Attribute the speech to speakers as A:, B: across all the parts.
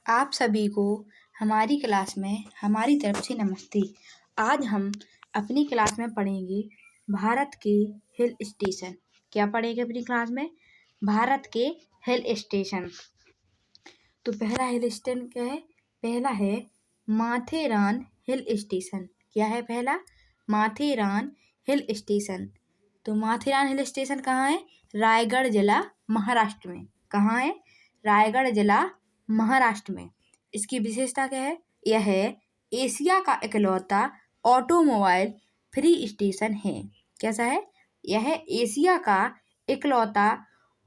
A: आप सभी को हमारी क्लास में हमारी तरफ से नमस्ते। आज हम अपनी क्लास में पढ़ेंगे भारत के हिल स्टेशन। क्या पढ़ेंगे अपनी क्लास में? भारत के हिल स्टेशन। तो पहला हिल स्टेशन क्या है? पहला है माथेरान हिल स्टेशन। क्या है पहला? Matheran hill station. तो माथेरान हिल स्टेशन कहाँ है? रायगढ़ जिला महाराष्ट्र में। कहाँ है? रायगढ़ जिला महाराष्ट्र में। इसकी विशेषता क्या है? यह एशिया का इकलौता ऑटोमोबाइल फ्री स्टेशन है। कैसा है? यह एशिया का इकलौता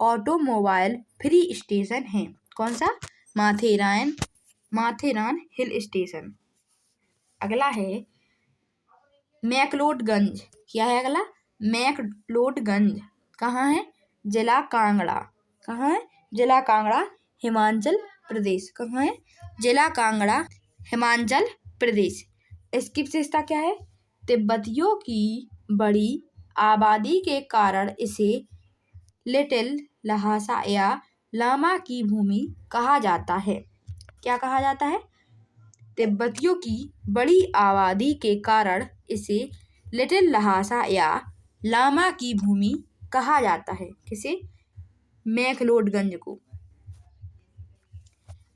A: ऑटोमोबाइल फ्री स्टेशन है। कौन सा? Matheran hill station. अगला है मैक्लोडगंज। क्या है अगला? मैक्लोडगंज। कहाँ है? जिला कांगड़ा। कहाँ है? जिला कांगड़ा, हिमाचल प्रदेश। कहाँ है? जिला कांगड़ा, हिमाचल प्रदेश। इसकी विशेषता क्या है? तिब्बतियों की बड़ी आबादी के कारण इसे लिटिल लहासा या लामा की भूमि कहा जाता है। क्या कहा जाता है? तिब्बतियों की बड़ी आबादी के कारण इसे लिटिल लहासा या लामा की भूमि कहा जाता है। किसे? मैक्लोडगंज को।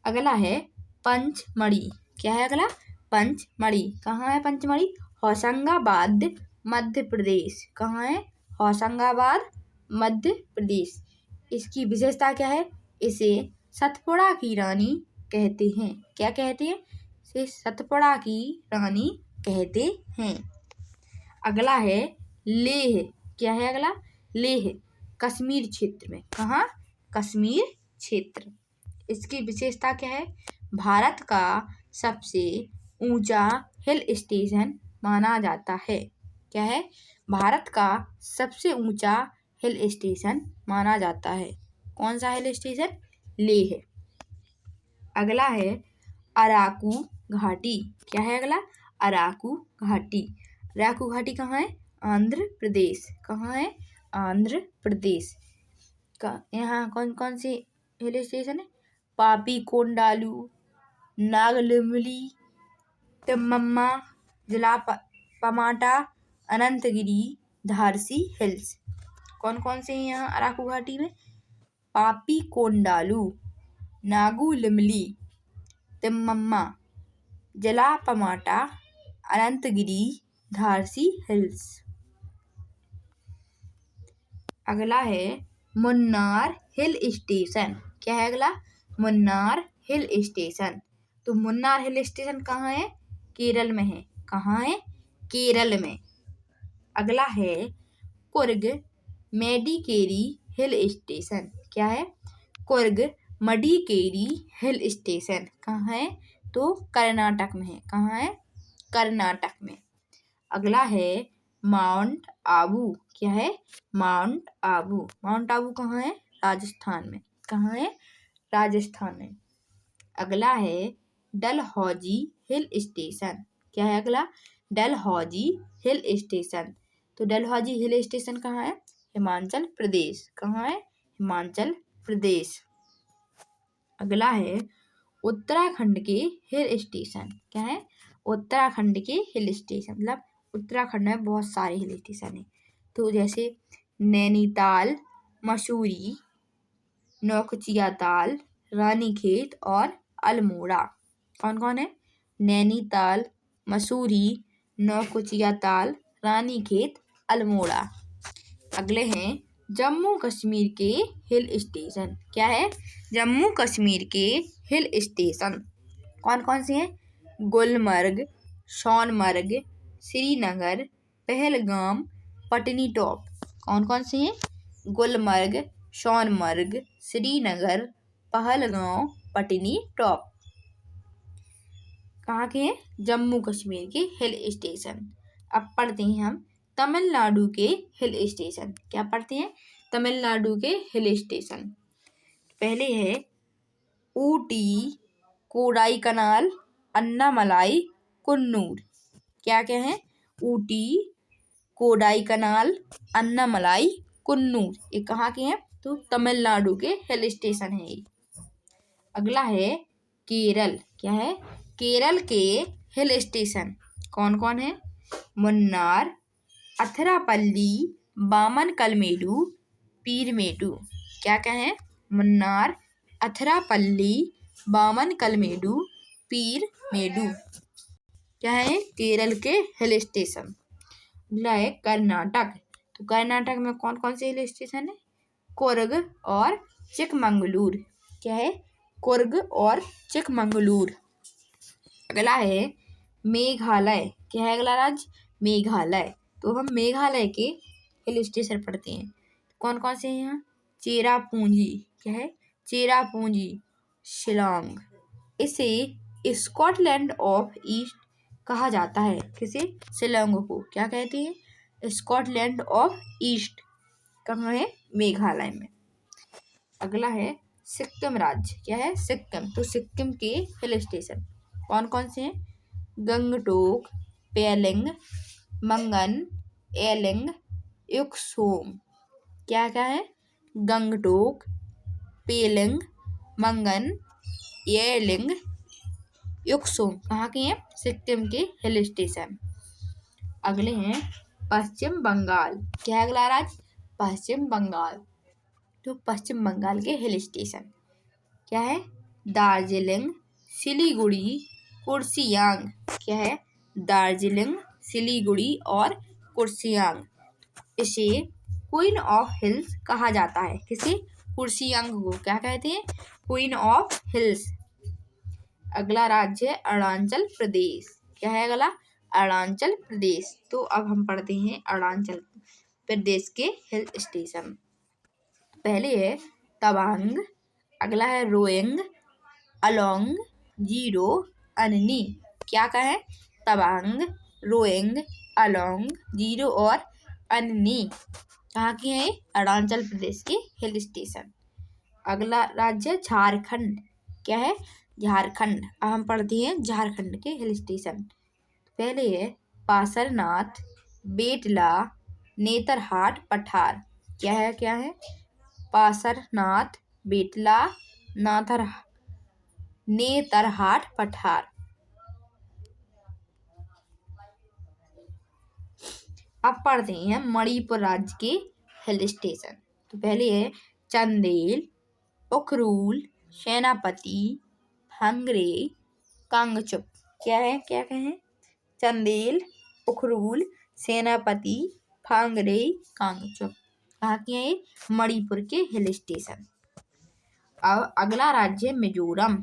A: अगला है पंचमढ़ी। क्या है अगला? पंचमढ़ी। कहाँ है पंचमढ़ी? होशंगाबाद, मध्य प्रदेश। कहाँ है? होशंगाबाद, मध्य प्रदेश। इसकी विशेषता क्या है? इसे सतपुड़ा की रानी कहते हैं। क्या कहते हैं? इसे सतपुड़ा की रानी कहते हैं। अगला है लेह। क्या है अगला? लेह, कश्मीर क्षेत्र में। कहाँ? कश्मीर क्षेत्र। इसकी विशेषता क्या है? भारत का सबसे ऊंचा हिल स्टेशन माना जाता है। क्या है? भारत का सबसे ऊंचा हिल स्टेशन माना जाता है। कौन सा हिल स्टेशन? लेह। अगला है अराकू घाटी। क्या है अगला? अराकू घाटी। अराकू घाटी कहाँ है? आंध्र प्रदेश। कहाँ है? आंध्र प्रदेश का। यहाँ कौन कौन से हिल स्टेशन है? पापी कोंडालू, नागलिमली, तिम्मम्मा, जिला पमाटा, अनंतगिरी, धारसी हिल्स। कौन कौन से हैं यहाँ अराकू घाटी में? पापी कोंडालू, नागुलिमली, तिम्मम्मा, जिला पमाटा, अनंतगिरी, धारसी हिल्स। अगला है मुन्नार हिल स्टेशन। क्या है अगला? Munnar hill station. तो मुन्नार हिल स्टेशन कहाँ है? केरल में है। कहाँ है? केरल में। अगला है कुर्ग मेडिकेरी हिल स्टेशन। क्या है? Coorg Madikeri hill station. कहाँ है? तो कर्नाटक में है। कहाँ है? कर्नाटक में। अगला है माउंट आबू। क्या है? माउंट आबू। माउंट आबू कहाँ है? राजस्थान में। कहाँ है? राजस्थान में। अगला है डलहौजी हिल स्टेशन। क्या है अगला? Dalhousie hill station. तो डलहौजी हिल स्टेशन कहाँ है? हिमाचल प्रदेश। कहाँ है? हिमाचल प्रदेश। अगला है उत्तराखंड के हिल स्टेशन। क्या है? उत्तराखंड के हिल स्टेशन। मतलब उत्तराखंड में बहुत सारे हिल स्टेशन है। तो जैसे नैनीताल, मसूरी, नौकुचिया ताल, रानीखेत और अल्मोड़ा। कौन कौन है? नैनीताल, मसूरी, नौकुचिया ताल, रानीखेत, अल्मोड़ा। अगले हैं जम्मू कश्मीर के हिल स्टेशन। क्या है? जम्मू कश्मीर के हिल स्टेशन कौन कौन से हैं? गुलमर्ग, सोनमर्ग, श्रीनगर, पहलगाम, पटनीटॉप। कौन कौन से हैं? गुलमर्ग, सोनमर्ग, श्रीनगर, पहलगाम, पटनीटॉप। कहाँ के हैं? जम्मू कश्मीर के हिल स्टेशन। अब पढ़ते हैं हम तमिलनाडु के हिल स्टेशन। क्या पढ़ते हैं? तमिलनाडु के हिल स्टेशन। पहले है ऊटी, कोडाईकनाल, अन्नामलाई, कुन्नूर। क्या क्या है? ऊटी, कोडाईकनाल, अन्नामलाई, कुन्नूर। ये कहाँ के हैं? तो तमिलनाडु के हिल स्टेशन है ये। अगला है केरल, क्या है, केरल के हिल स्टेशन कौन कौन है? मुन्नार, अथरापल्ली, बामन कलमेडू, पीरमेडू। क्या क्या है? मुन्नार, अथरापल्ली, बामन कलमेडू, पीरमेडू। क्या है? केरल के हिल स्टेशन। अगला है कर्नाटक। तो कर्नाटक में कौन कौन से हिल स्टेशन है? कुर्ग और चिकमंगलूर। क्या है? कुर्ग और चिकमंगलूर। अगला है मेघालय। क्या है अगला राज्य? मेघालय। तो हम मेघालय के हिल स्टेशन पढ़ते हैं। कौन कौन से हैं यहाँ? चेरापूंजी। क्या है? चेरापूंजी, शिलोंग। इसे स्कॉटलैंड ऑफ ईस्ट कहा जाता है। किसे? शिलोंग को क्या कहते हैं? Scotland of east. कहाँ है? मेघालय में। अगला है सिक्किम राज्य। क्या है? सिक्किम। तो सिक्किम के हिल स्टेशन कौन कौन से हैं? गंगटोक, पेलिंग, मंगन, एलिंग, युकसोम। क्या क्या है? गंगटोक, पेलिंग, मंगन, एलिंग, युकसोम। कहाँ के हैं? सिक्किम के हिल स्टेशन। अगले हैं पश्चिम बंगाल। क्या है अगला राज्य? पश्चिम बंगाल। तो पश्चिम बंगाल के हिल स्टेशन क्या है? दार्जिलिंग, सिलीगुड़ी, कुर्सियांग। क्या है? दार्जिलिंग, सिलीगुड़ी और कुर्सियांग। इसे क्वीन ऑफ हिल्स कहा जाता है। किसे? कुर्सियांग को क्या कहते हैं? Queen of hills. अगला राज्य है अरुणाचल प्रदेश। क्या है अगला? अरुणाचल प्रदेश। तो अब हम पढ़ते हैं अरुणाचल प्रदेश के हिल स्टेशन। पहले है तवांग, अगला है रोइंग, अलोंग, जीरो, अननी। क्या का है? तवांग, रोइंग, अलोंग, जीरो और अननी। कहाँ के हैं? अरुणाचल प्रदेश के हिल स्टेशन। अगला राज्य झारखंड। क्या है? झारखंड। अब हम पढ़ते हैं झारखंड के हिल स्टेशन। पहले है पासरनाथ, बेटला, नेतरहाट, पठार। क्या है? क्या है? पासरनाथ, बेटला, नेतरहाट, पठार। अब पढ़ते हैं मणिपुर राज्य के हिल स्टेशन। तो पहले है चंदेल, उखरूल, सेनापति, भांगरे, कांगचुप। क्या है? क्या कहें? चंदेल, उखरूल, सेनापति, भांगरे, कांगचुप। कहाँ के हैं? मणिपुर के हिल स्टेशन। अब अगला राज्य मिजोरम।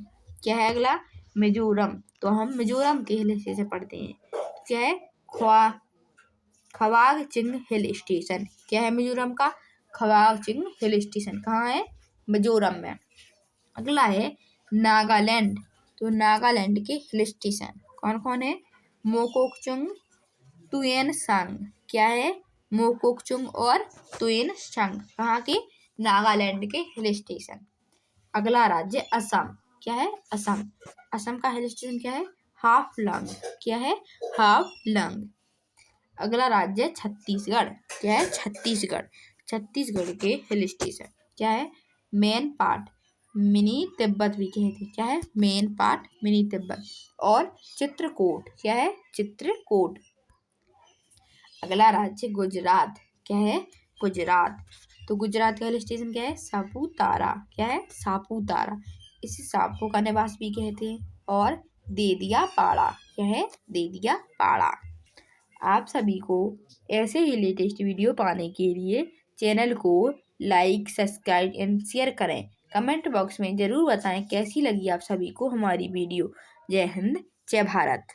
A: क्या है अगला? मिजोरम। तो हम मिजोरम के हिल स्टेशन पढ़ते हैं। क्या है? खवागचिंग हिल स्टेशन। क्या है मिजोरम का? खवागचिंग हिल स्टेशन। कहाँ है? मिजोरम में। अगला है नागालैंड। तो नागालैंड के हिल स्टेशन कौन कौन है? मोकोकचुंग, तुएन सांग। क्या है? मोकोकचुंग और तुएन सांग। कहाँ के? नागालैंड के हिल स्टेशन। अगला राज्य असम। क्या है? असम। असम का हिल स्टेशन क्या है? हाफलंग। क्या है? हाफलंग। अगला राज्य छत्तीसगढ़। क्या है? छत्तीसगढ़। छत्तीसगढ़ के हिल स्टेशन क्या है? मेन पार्ट, मिनी तिब्बत भी कहते हैं। क्या है? मेन पार्ट, मिनी तिब्बत और चित्रकूट। क्या है? चित्रकूट। अगला राज्य गुजरात। क्या है? गुजरात। तो गुजरात का हिल स्टेशन क्या है? सापुतारा। क्या है? सापुतारा। इसे सांपों का निवास भी कहते हैं। और देदियापाड़ा। क्या है? देदियापाड़ा। आप सभी को ऐसे ही लेटेस्ट वीडियो पाने के लिए चैनल को लाइक, सब्सक्राइब एंड शेयर करें। कमेंट बॉक्स में ज़रूर बताएं कैसी लगी आप सभी को हमारी वीडियो। जय हिंद, जय भारत।